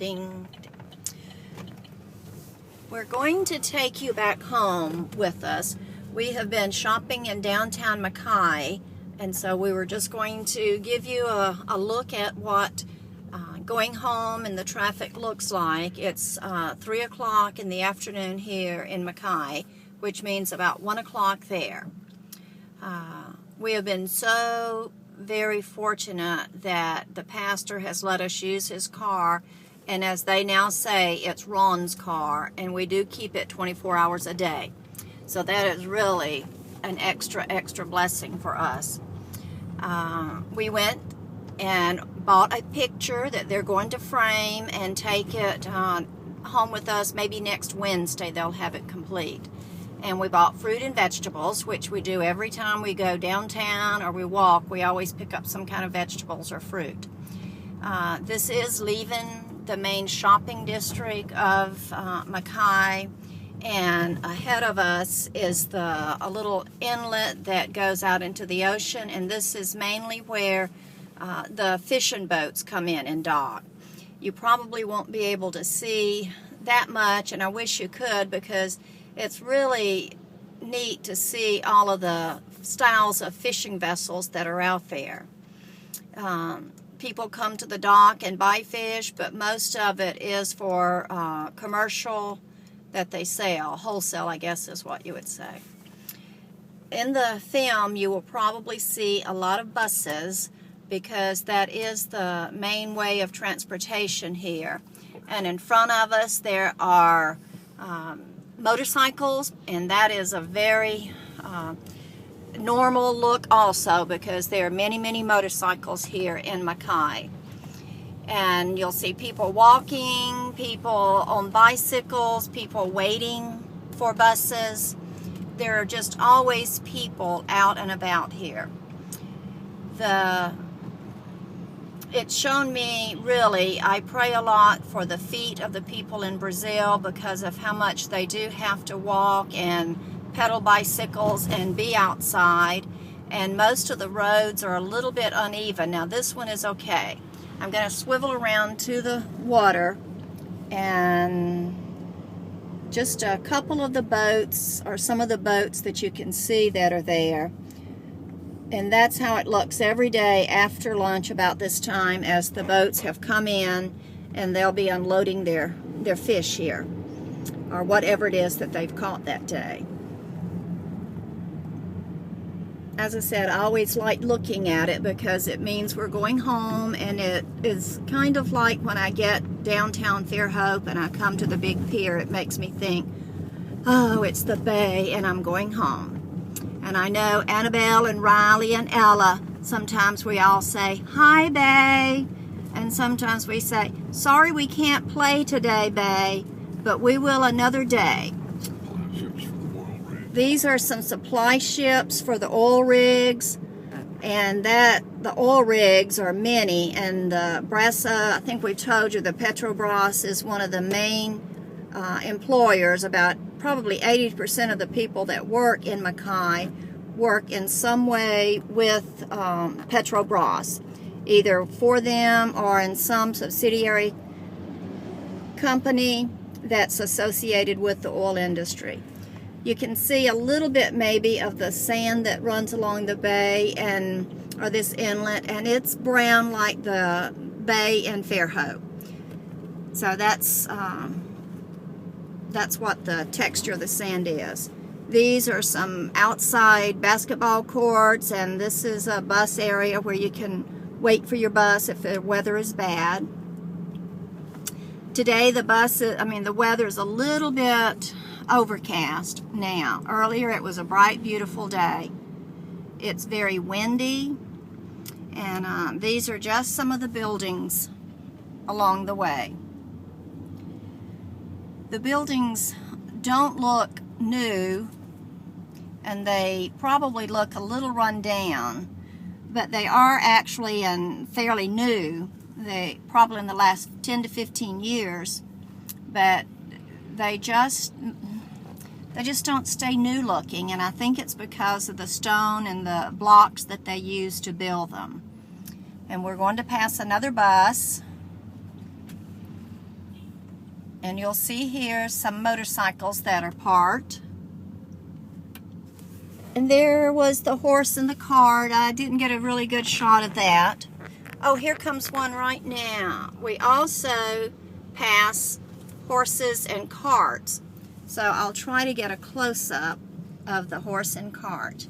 Ding. We're going to take you back home with us. We have been shopping in downtown Macae, and so we were just going to give you a look at what going home and the traffic looks like. It's 3 o'clock in the afternoon here in Macae, which means about 1 o'clock there. We have been so very fortunate that the pastor has let us use his car, and as they now say, it's Ron's car, and we do keep it 24 hours a day. So that is really an extra blessing for us. We went and bought a picture that they're going to frame and take it home with us. Maybe next Wednesday they'll have it complete. And we bought fruit and vegetables, which we do every time we go downtown or we walk. We always pick up some kind of vegetables or fruit. This is leaving the main shopping district of Macae, and ahead of us is a little inlet that goes out into the ocean, and this is mainly where the fishing boats come in and dock. You probably won't be able to see that much, and I wish you could, because it's really neat to see all of the styles of fishing vessels that are out there. People come to the dock and buy fish, but most of it is for commercial that they sell. Wholesale, I guess, is what you would say. In the film, you will probably see a lot of buses, because that is the main way of transportation here. And in front of us there are motorcycles, and that is a very normal look also, because there are many motorcycles here in Macae. And you'll see people walking, people on bicycles, people waiting for buses. There are just always people out and about here. It's shown me, really, I pray a lot for the feet of the people in Brazil, because of how much they do have to walk and pedal bicycles and be outside, and most of the roads are a little bit uneven. Now this one is okay. I'm going to swivel around to the water, and just a couple of the boats, or some of the boats that you can see that are there. And that's how it looks every day after lunch about this time, as the boats have come in and they'll be unloading their fish here, or whatever it is that they've caught that day. As I said, I always like looking at it, because it means we're going home, and it is kind of like when I get downtown Fairhope and I come to the big pier, it makes me think, oh, it's the bay and I'm going home. And I know Annabelle and Riley and Ella, sometimes we all say, hi, Bay. And sometimes we say, sorry we can't play today, Bay, but we will another day. These are some supply ships for the oil rigs, and the oil rigs are many, and the Brasa, I think we told you, the Petrobras is one of the main employers. About probably 80% of the people that work in Macae work in some way with Petrobras, either for them or in some subsidiary company that's associated with the oil industry. You can see a little bit maybe of the sand that runs along the bay or this inlet, and it's brown like the bay in Fairhope. So that's what the texture of the sand is. These are some outside basketball courts, and this is a bus area where you can wait for your bus if the weather is bad. Today the weather is a little bit overcast now. Earlier it was a bright, beautiful day. It's very windy, and these are just some of the buildings along the way. The buildings don't look new, and they probably look a little run down, but they are actually fairly new. They probably in the last 10 to 15 years, but they just don't stay new looking, and I think it's because of the stone and the blocks that they use to build them. And we're going to pass another bus. And you'll see here some motorcycles that are parked. And there was the horse and the cart. I didn't get a really good shot of that. Oh, here comes one right now. We also pass horses and carts. So I'll try to get a close-up of the horse and cart.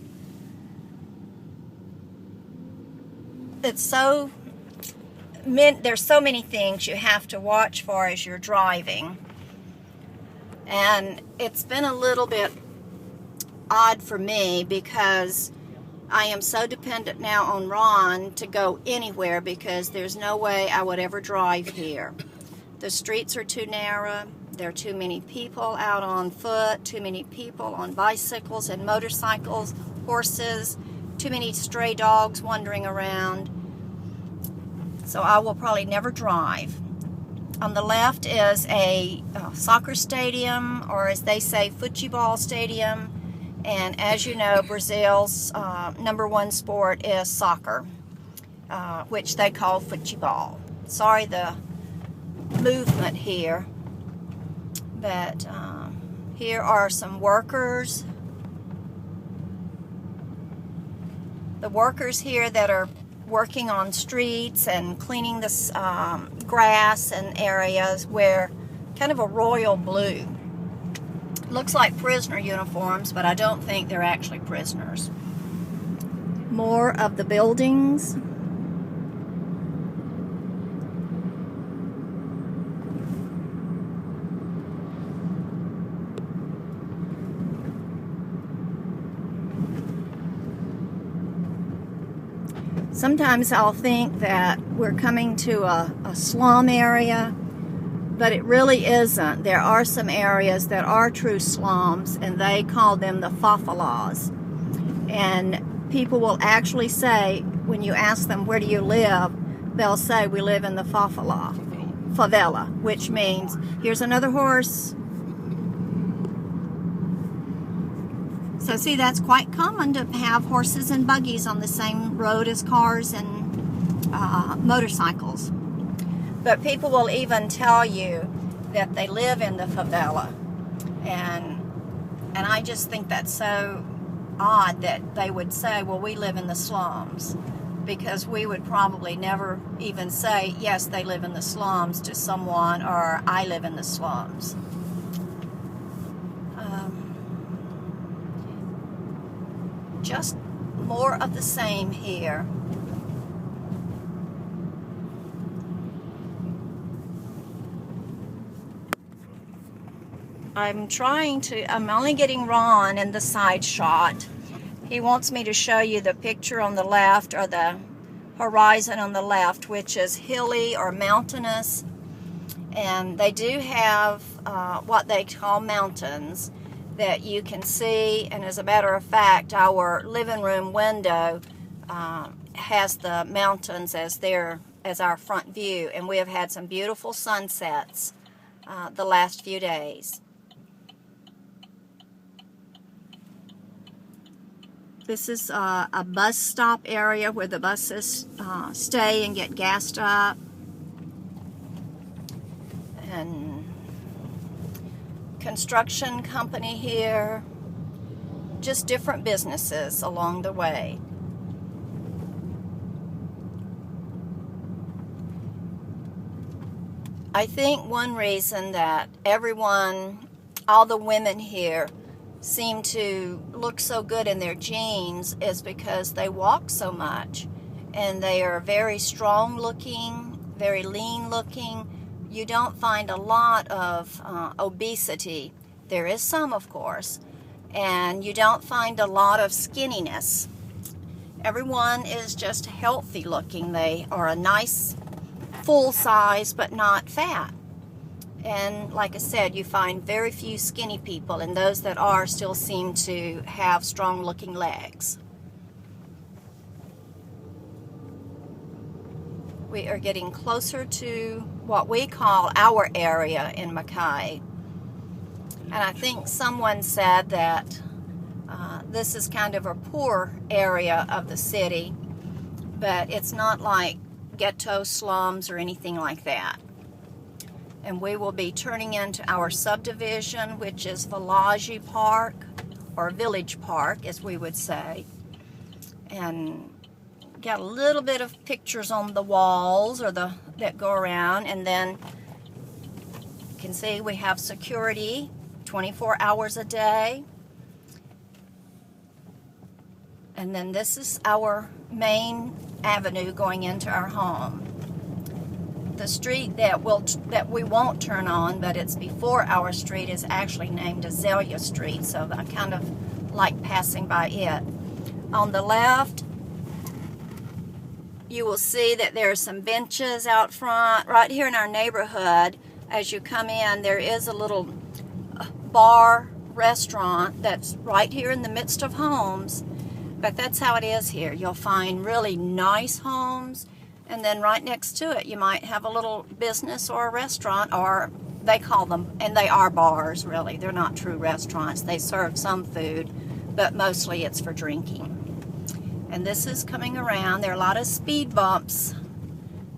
There's so many things you have to watch for as you're driving. And it's been a little bit odd for me because I am so dependent now on Ron to go anywhere because there's no way I would ever drive here. The streets are too narrow. There are too many people out on foot, too many people on bicycles and motorcycles, horses, too many stray dogs wandering around. So I will probably never drive. On the left is a soccer stadium, or as they say, football stadium. And as you know, Brazil's #1 sport is soccer, which they call football. Sorry the movement here, but here are some workers. The workers here that are working on streets and cleaning this grass and areas wear kind of a royal blue. Looks like prisoner uniforms, but I don't think they're actually prisoners. More of the buildings. Sometimes I'll think that we're coming to a slum area, but it really isn't. There are some areas that are true slums, and they call them the favelas. And people will actually say, when you ask them, where do you live? They'll say, we live in the favela, which means, here's another horse. So see, that's quite common to have horses and buggies on the same road as cars and motorcycles. But people will even tell you that they live in the favela. And I just think that's so odd that they would say, well, we live in the slums. Because we would probably never even say, yes, they live in the slums to someone, or I live in the slums. Just more of the same here. I'm only getting Ron in the side shot. He wants me to show you the picture on the left, or the horizon on the left, which is hilly or mountainous. And they do have what they call mountains that you can see. And as a matter of fact, our living room window has the mountains as our front view. And we have had some beautiful sunsets the last few days. This is a bus stop area where the buses stay and get gassed up. And construction company here. Just different businesses along the way. I think one reason that all the women here seem to look so good in their jeans is because they walk so much, and they are very strong looking, very lean looking. You don't find a lot of obesity. There is some, of course, and you don't find a lot of skinniness. Everyone is just healthy looking. They are a nice full size, but not fat. And like I said, you find very few skinny people, and those that are still seem to have strong looking legs. We are getting closer to what we call our area in Macae. And I think someone said that this is kind of a poor area of the city, but it's not like ghetto slums or anything like that. and we will be turning into our subdivision, which is Village Park, or Village Park as we would say. And got a little bit of pictures on the walls or that go around, and then you can see we have security 24 hours a day. And then this is our main avenue going into our home. The street that we won't turn on, but it's before our street, is actually named Azalea Street, so I kind of like passing by it. On the left, you will see that there are some benches out front. Right here in our neighborhood, as you come in, there is a little bar restaurant that's right here in the midst of homes. But that's how it is here. You'll find really nice homes, and then right next to it you might have a little business or a restaurant, or they call them, and they are bars really. They're not true restaurants. They serve some food, but mostly it's for drinking. And this is coming around. There are a lot of speed bumps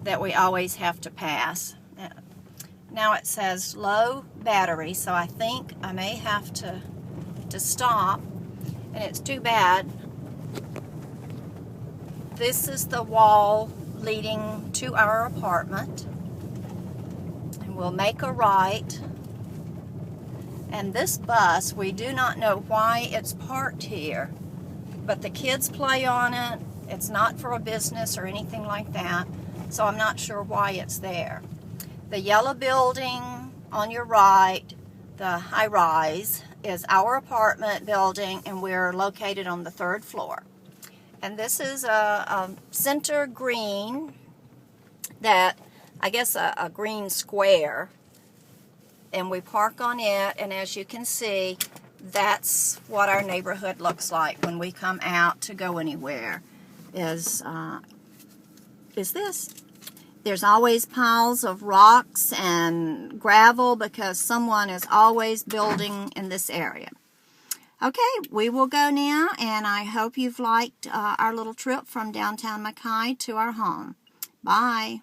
that we always have to pass. Now it says low battery, so I think I may have to stop, and it's too bad. This is the wall leading to our apartment, and we'll make a right. And this bus, we do not know why it's parked here, but the kids play on it. It's not for a business or anything like that, so I'm not sure why it's there. The yellow building on your right, the high rise, is our apartment building, and we're located on the 3rd floor. And this is a center green, that I guess a green square, and we park on it. And as you can see, that's what our neighborhood looks like when we come out to go anywhere. Is this? There's always piles of rocks and gravel because someone is always building in this area. Okay, we will go now, and I hope you've liked our little trip from downtown Macae to our home. Bye.